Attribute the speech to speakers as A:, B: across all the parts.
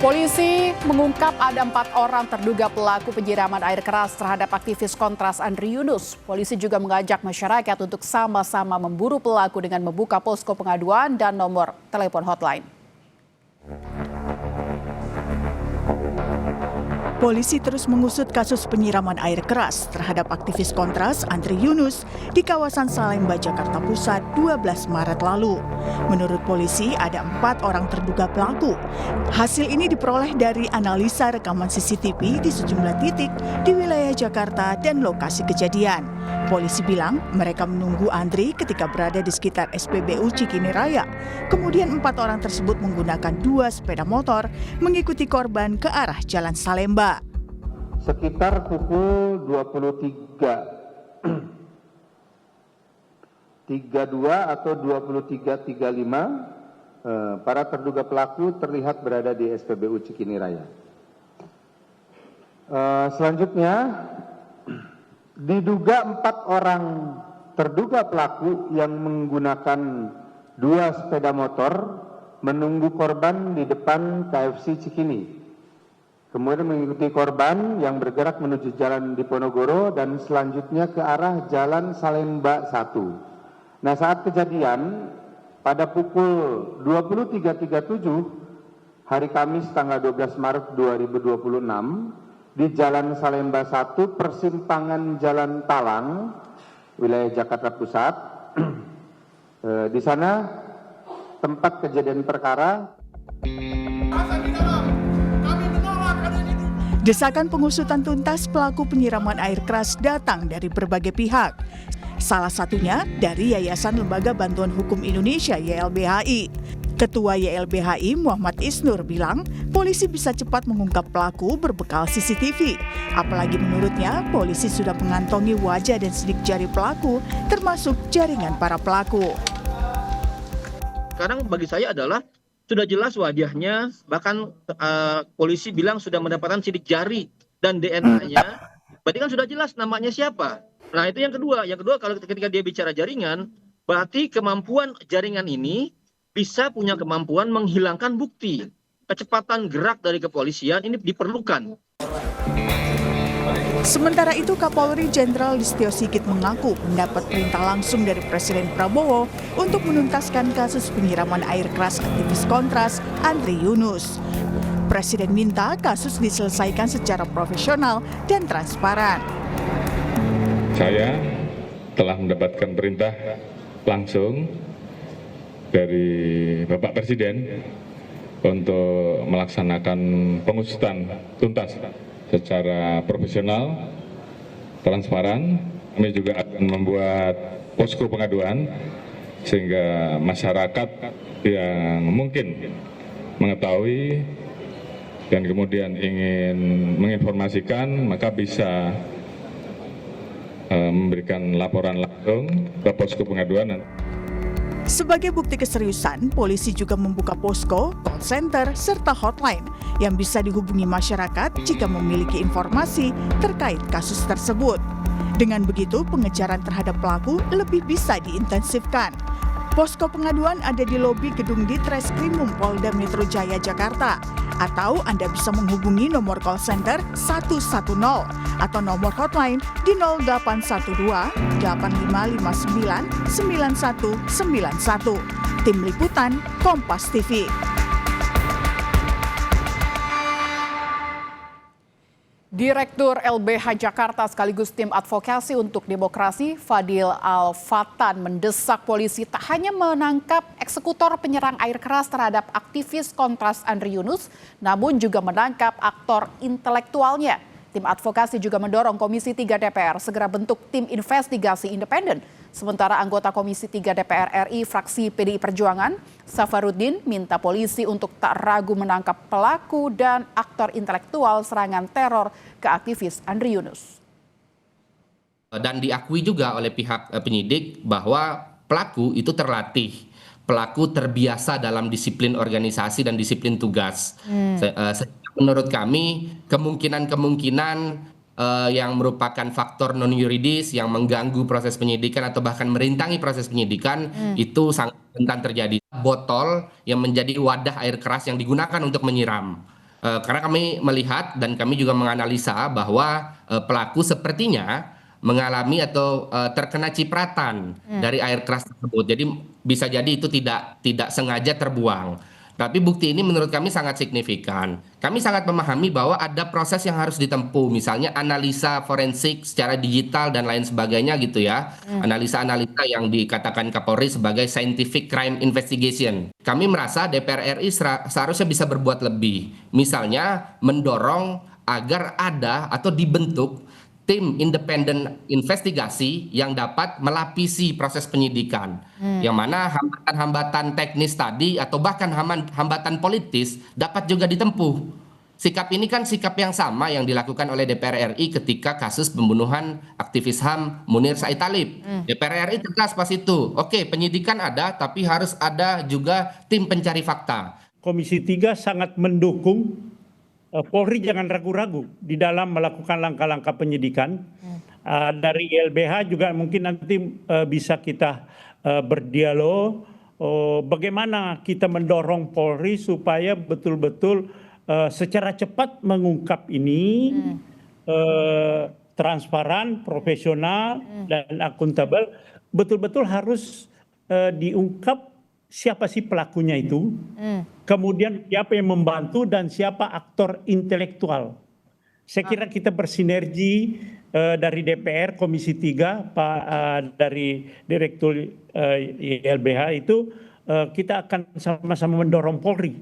A: Polisi mengungkap ada 4 orang terduga pelaku penyiraman air keras terhadap aktivis Kontras Andri Yunus. Polisi juga mengajak masyarakat untuk sama-sama memburu pelaku dengan membuka posko pengaduan dan nomor telepon hotline.
B: Polisi terus mengusut kasus penyiraman air keras terhadap aktivis Kontras Andri Yunus di kawasan Salemba, Jakarta Pusat 12 Maret lalu. Menurut polisi ada 4 orang terduga pelaku. Hasil ini diperoleh dari analisa rekaman CCTV di sejumlah titik di wilayah Jakarta dan lokasi kejadian. Polisi bilang mereka menunggu Andri ketika berada di sekitar SPBU Cikini Raya. Kemudian 4 orang tersebut menggunakan 2 sepeda motor mengikuti korban ke arah Jalan Salemba.
C: Sekitar pukul 23.32 atau 23.35, para terduga pelaku terlihat berada di SPBU Cikini Raya. Selanjutnya, diduga 4 orang terduga pelaku yang menggunakan 2 sepeda motor menunggu korban di depan KFC Cikini. Kemudian mengikuti korban yang bergerak menuju Jalan Diponegoro dan selanjutnya ke arah Jalan Salemba 1. Nah, saat kejadian pada pukul 23.37 hari Kamis tanggal 12 Maret 2026 di Jalan Salemba 1 persimpangan Jalan Talang, wilayah Jakarta Pusat. Di sana tempat kejadian perkara.
B: Desakan pengusutan tuntas pelaku penyiraman air keras datang dari berbagai pihak. Salah satunya dari Yayasan Lembaga Bantuan Hukum Indonesia YLBHI. Ketua YLBHI Muhammad Isnur bilang polisi bisa cepat mengungkap pelaku berbekal CCTV. Apalagi menurutnya polisi sudah mengantongi wajah dan sidik jari pelaku termasuk jaringan para pelaku.
D: Sekarang bagi saya adalah sudah jelas wajahnya, bahkan polisi bilang sudah mendapatkan sidik jari dan DNA-nya, berarti kan sudah jelas namanya siapa. Nah itu yang kedua. Yang kedua, kalau ketika dia bicara jaringan, berarti kemampuan jaringan ini bisa punya kemampuan menghilangkan bukti. Kecepatan gerak dari kepolisian ini diperlukan.
B: Sementara itu, Kapolri Jenderal Listio Sigit mengaku mendapat perintah langsung dari Presiden Prabowo untuk menuntaskan kasus penyiraman air keras aktivis Kontras Andri Yunus. Presiden minta kasus diselesaikan secara profesional dan transparan.
E: Saya telah mendapatkan perintah langsung dari Bapak Presiden untuk melaksanakan pengusutan tuntas secara profesional, transparan. Kami juga akan membuat posko pengaduan sehingga masyarakat yang mungkin mengetahui dan kemudian ingin menginformasikan maka bisa memberikan laporan langsung ke posko pengaduan.
B: Sebagai bukti keseriusan, polisi juga membuka posko, call center, serta hotline yang bisa dihubungi masyarakat jika memiliki informasi terkait kasus tersebut. Dengan begitu, pengejaran terhadap pelaku lebih bisa diintensifkan. Posko pengaduan ada di lobi gedung Ditreskrimum Polda Metro Jaya, Jakarta. Atau Anda bisa menghubungi nomor call center 110 atau nomor hotline di 0812 8559 9191. Tim Liputan Kompas TV.
A: Direktur LBH Jakarta sekaligus tim advokasi untuk demokrasi Fadil Al-Fatan mendesak polisi tak hanya menangkap eksekutor penyerang air keras terhadap aktivis Kontras Andri Yunus, namun juga menangkap aktor intelektualnya. Tim advokasi juga mendorong Komisi 3 DPR segera bentuk tim investigasi independen. Sementara anggota Komisi 3 DPR RI fraksi PDI Perjuangan, Safarudin, minta polisi untuk tak ragu menangkap pelaku dan aktor intelektual serangan teror ke aktivis Andri Yunus.
F: Dan diakui juga oleh pihak penyidik bahwa pelaku itu terlatih, pelaku terbiasa dalam disiplin organisasi dan disiplin tugas. Menurut kami kemungkinan yang merupakan faktor non yuridis yang mengganggu proses penyidikan atau bahkan merintangi proses penyidikan itu sangat rentan terjadi. Botol yang menjadi wadah air keras yang digunakan untuk menyiram. Karena kami melihat dan kami juga menganalisa bahwa pelaku sepertinya mengalami atau terkena cipratan dari air keras tersebut. Jadi bisa jadi itu tidak sengaja terbuang. Tapi bukti ini menurut kami sangat signifikan. Kami sangat memahami bahwa ada proses yang harus ditempuh, misalnya analisa forensik secara digital dan lain sebagainya gitu ya. Analisa-analisa yang dikatakan Kapolri sebagai scientific crime investigation. Kami merasa DPR RI seharusnya bisa berbuat lebih. Misalnya mendorong agar ada atau dibentuk tim independen investigasi yang dapat melapisi proses penyidikan, yang mana hambatan-hambatan teknis tadi atau bahkan hambatan politis dapat juga ditempuh. Sikap ini kan sikap yang sama yang dilakukan oleh DPR RI ketika kasus pembunuhan aktivis HAM Munir Said Talib. DPR RI tegas pas itu, oke, penyidikan ada tapi harus ada juga tim pencari fakta.
G: Komisi 3 sangat mendukung Polri jangan ragu-ragu di dalam melakukan langkah-langkah penyidikan. Dari LBH juga mungkin nanti bisa kita berdialog bagaimana kita mendorong Polri supaya betul-betul secara cepat mengungkap ini, transparan, profesional, dan akuntabel. Betul-betul harus diungkap siapa sih pelakunya itu, kemudian siapa yang membantu dan siapa aktor intelektual. Saya kira kita bersinergi dari DPR, Komisi 3, dari Direktur YLBH itu kita akan sama-sama mendorong Polri.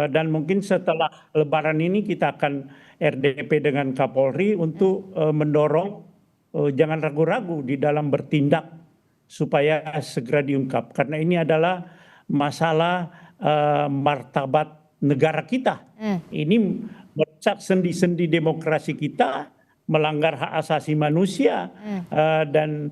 G: Dan mungkin setelah Lebaran ini kita akan RDP dengan Kapolri untuk mendorong jangan ragu-ragu di dalam bertindak supaya segera diungkap. Karena ini adalah masalah martabat negara kita. Ini merusak sendi-sendi demokrasi kita, melanggar hak asasi manusia, dan